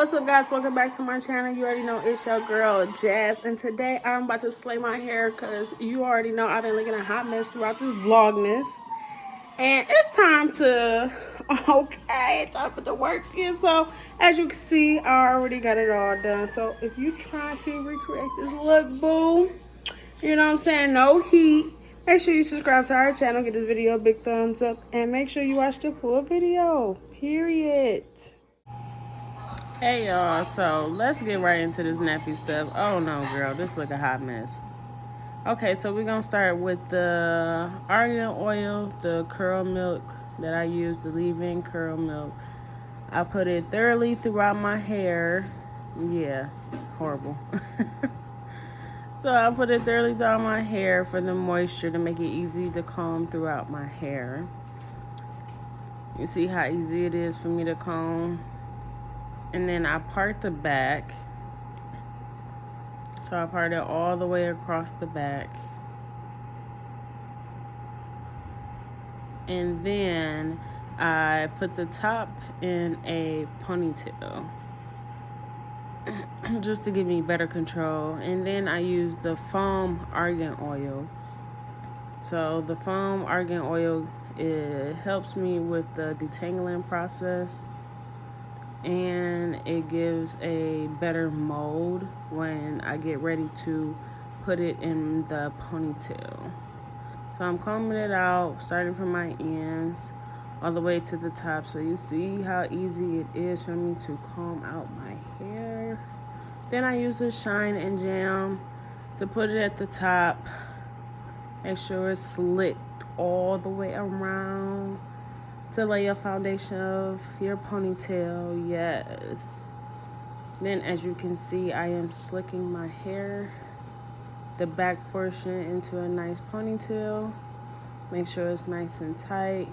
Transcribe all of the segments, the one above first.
What's up, guys? Welcome back to my channel. You already know it's your girl Jazz, and today I'm about to slay my hair because you already know I've been looking a hot mess throughout this vlogmas, and it's time to it's time to put the work in. So as you can see, I already got it all done. So if you try to recreate this look, boo, you know what I'm saying, no heat, make sure you subscribe to our channel, give this video a big thumbs up, and make sure you watch the full video, period. Hey y'all, so let's get right into this nappy stuff. Oh no, girl, this look a hot mess. Okay, so we're gonna start with the argan oil, the curl milk that I use, the leave-in curl milk. I put it thoroughly throughout my hair. Yeah, horrible. So I put it thoroughly throughout my hair for the moisture to make it easy to comb throughout my hair. You see how easy it is for me to comb? And then I part the back. So I part it all the way across the back. And then I put the top in a ponytail just to give me better control. And then I use the foam argan oil. So the foam argan oil, it helps me with the detangling process, and it gives a better mold when I get ready to put it in the ponytail. So I'm combing it out, starting from my ends all the way to the top. So you see how easy it is for me to comb out my hair. Then I use the shine and jam to put it at the top. Make sure it's slicked all the way around to lay a foundation of your ponytail. Yes. Then as you can see, I am slicking my hair, the back portion, into a nice ponytail. Make sure it's nice and tight,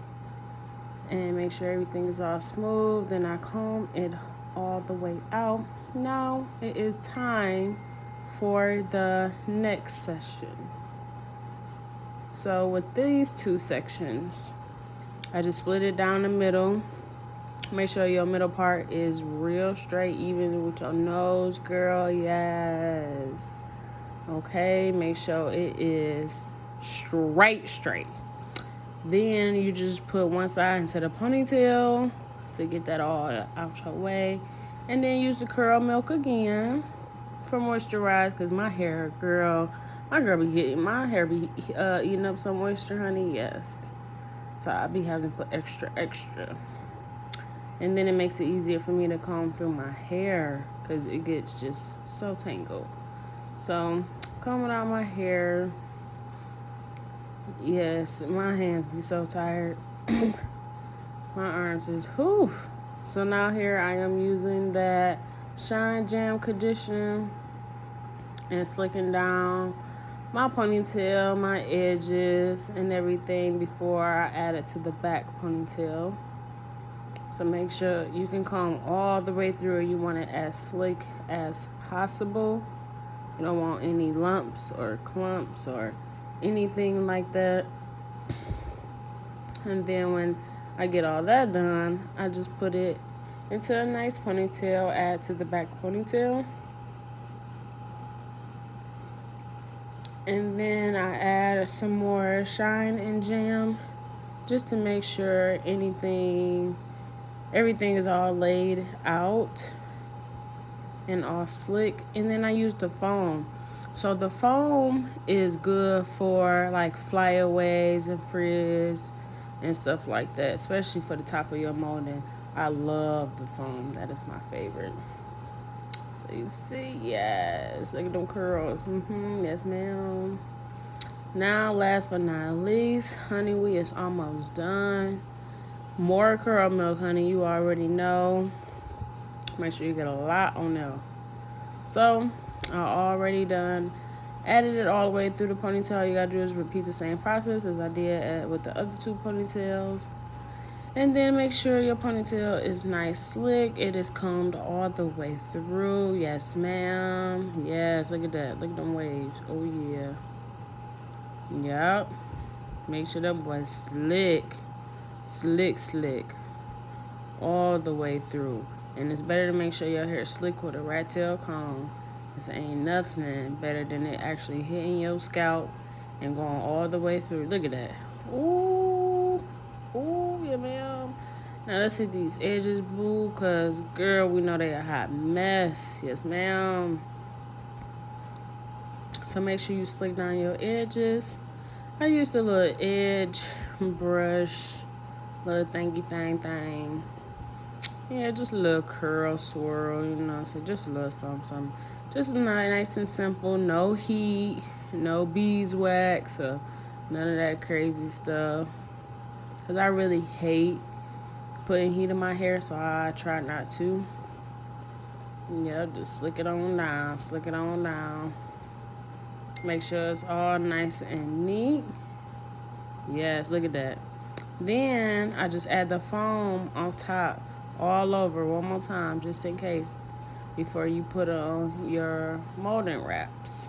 and make sure everything is all smooth. Then I comb it all the way out. Now it is time for the next session. So with these two sections, I just split it down the middle. Make sure your middle part is real straight, even with your nose, girl. Yes. Okay, make sure it is straight. Then you just put one side into the ponytail to get that all out your way. And then use the curl milk again for moisturize, because my hair, girl, my hair be eating up some moisture, honey. Yes. So I'll be having to put extra. And then it makes it easier for me to comb through my hair because it gets just so tangled. So combing out my hair. Yes, my hands be so tired. My arms is whew. So now here I am using that Shine Jam conditioner and slicking down my ponytail, my edges, and everything before I add it to the back ponytail. So make sure you can comb all the way through. You want it as slick as possible. You don't want any lumps or clumps or anything like that. And then when I get all that done, I just put it into a nice ponytail, add to the back ponytail. And then I add some more shine and jam just to make sure everything is all laid out and all slick. And then I use the foam. So the foam is good for like flyaways and frizz and stuff like that, especially for the top of your molding. I love the foam. That is my favorite. So you see, yes, look at them curls. Yes, ma'am. Now, last but not least, honey, we is almost done. More curl milk, honey, you already know. Make sure you get a lot on there. So I already done added it all the way through the ponytail. You gotta do is repeat the same process as I did with the other two ponytails. And then make sure your ponytail is nice slick. It is combed all the way through. Yes, ma'am. Yes, look at that. Look at them waves. Oh, yeah. Yep. Make sure that boy's slick. Slick. All the way through. And it's better to make sure your hair is slick with a rat tail comb. This ain't nothing better than it actually hitting your scalp and going all the way through. Look at that. Ooh. Ooh, yeah, ma'am. Now let's hit these edges, boo, because, girl, we know they a hot mess. Yes, ma'am. So make sure you slick down your edges. I used a little edge brush, little thingy thing. Yeah, just a little curl swirl, you know, so just a little something. Just nice and simple, no heat, no beeswax, or none of that crazy stuff. Because I really hate putting heat in my hair, so I try not to. Yeah, just slick it on down. Make sure it's all nice and neat. Yes, look at that. Then I just add the foam on top, all over, one more time, just in case, before you put on your molding wraps.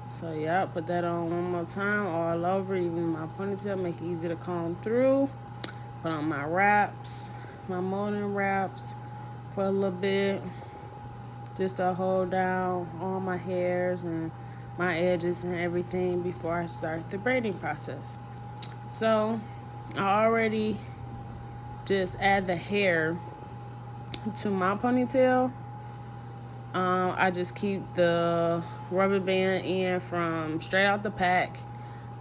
So yeah, put that on one more time, all over, even my ponytail, make it easy to comb through. Put on my wraps, my molding wraps for a little bit, just to hold down all my hairs and my edges and everything before I start the braiding process. So I already just add the hair to my ponytail. I just keep the rubber band in from straight out the pack.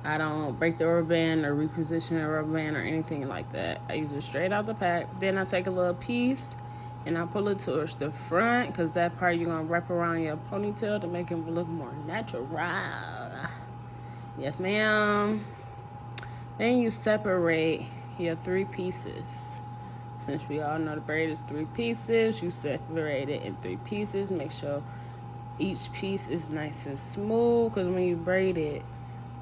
I don't break the rubber band or reposition the rubber band or anything like that. I use it straight out the pack. Then I take a little piece and I pull it towards the front, because that part you're going to wrap around your ponytail to make it look more natural. Yes, ma'am. Then you separate your 3 pieces. Since we all know the braid is 3 pieces, you separate it in 3 pieces. Make sure each piece is nice and smooth, because when you braid it,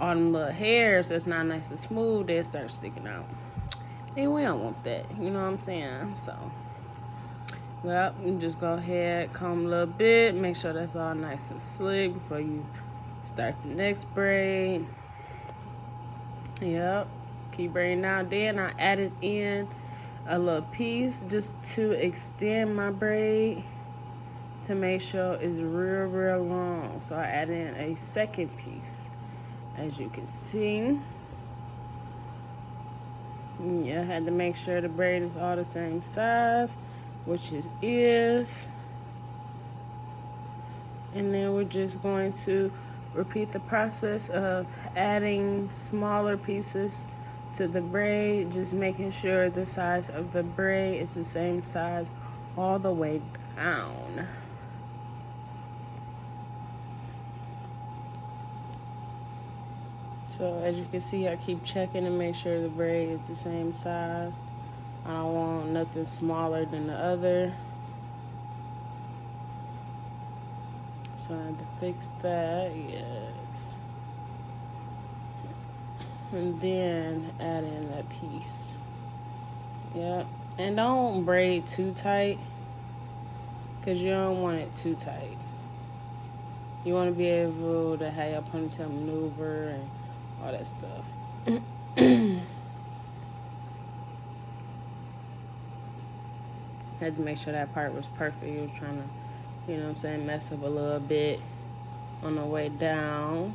all them little hairs that's not nice and smooth, they start sticking out. And we don't want that, you know what I'm saying? So, well, you just go ahead, comb a little bit, make sure that's all nice and slick before you start the next braid. Yep, keep braiding out. Then I added in a little piece just to extend my braid, to make sure it's real long. So I added in a second piece, as you can see. Yeah, I had to make sure the braid is all the same size, which it is. And then we're just going to repeat the process of adding smaller pieces to the braid, just making sure the size of the braid is the same size all the way down. So as you can see, I keep checking to make sure the braid is the same size. I don't want nothing smaller than the other. So I had to fix that, yes. And then add in that piece. Yep. And don't braid too tight, because you don't want it too tight. You want to be able to have your ponytail maneuver and all that stuff. Had to make sure that part was perfect. You was trying to, you know what I'm saying, mess up a little bit on the way down.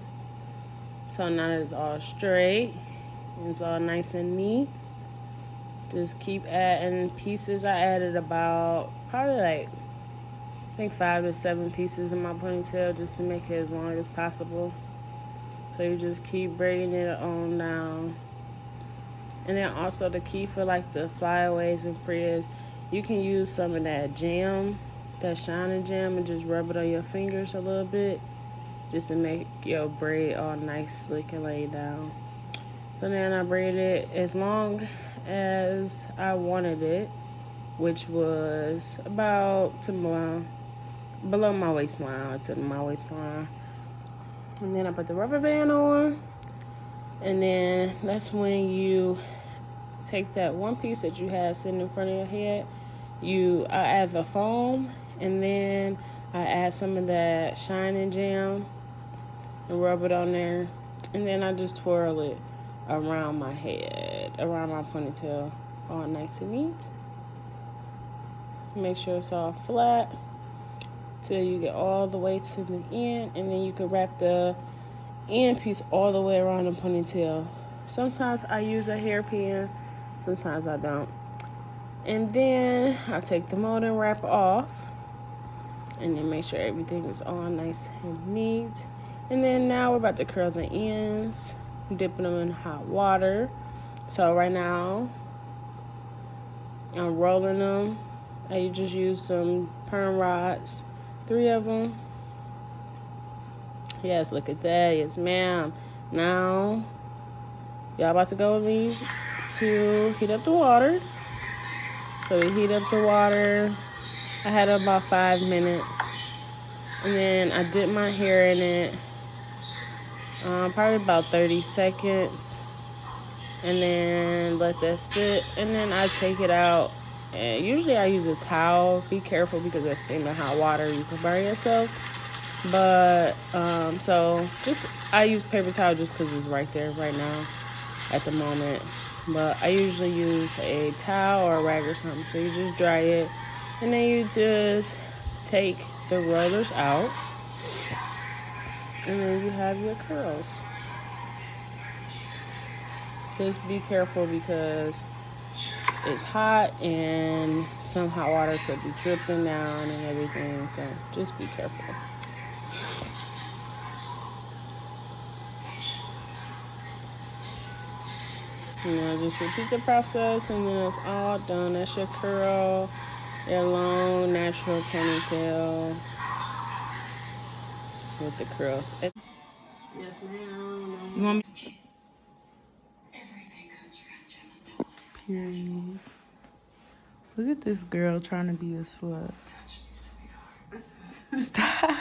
So now that it's all straight, it's all nice and neat. Just keep adding pieces. I added about probably like, I think 5 to 7 pieces in my ponytail, just to make it as long as possible. So you just keep braiding it on down. And then also the key for like the flyaways and frizz, you can use some of that jam, that shining jam, and just rub it on your fingers a little bit, just to make your braid all nice, slick, and laid down. So then I braided it as long as I wanted it, which was about below my waistline, to my waistline. And then I put the rubber band on, and then that's when you take that one piece that you had sitting in front of your head, I add the foam, and then I add some of that shining jam and rub it on there, and then I just twirl it around my head, around my ponytail, all nice and neat. Make sure it's all flat till you get all the way to the end, and then you can wrap the end piece all the way around the ponytail. Sometimes I use a hairpin, sometimes I don't. And then I take the molding wrap off, and then make sure everything is all nice and neat. And then now we're about to curl the ends, dipping them in hot water. So right now I'm rolling them. I just used some perm rods, 3 of them. Yes, look at that. Yes, ma'am. Now y'all about to go with me to heat up the water. So we heat up the water. I had about 5 minutes. And then I dip my hair in it. Probably about 30 seconds. And then let that sit. And then I take it out. And usually I use a towel. Be careful because that's steaming hot water. You can burn yourself. But, so just, I use paper towel just because it's right there right now at the moment. But I usually use a towel or a rag or something. So you just dry it. And then you just take the rollers out. And then you have your curls. Just be careful because it's hot and some hot water could be dripping down and everything. So just be careful. And then just repeat the process, and then it's all done. That's your curl, your long, natural ponytail with the curls. Yes, ma'am. You want me? Period. Look at this girl trying to be a slut. Stop.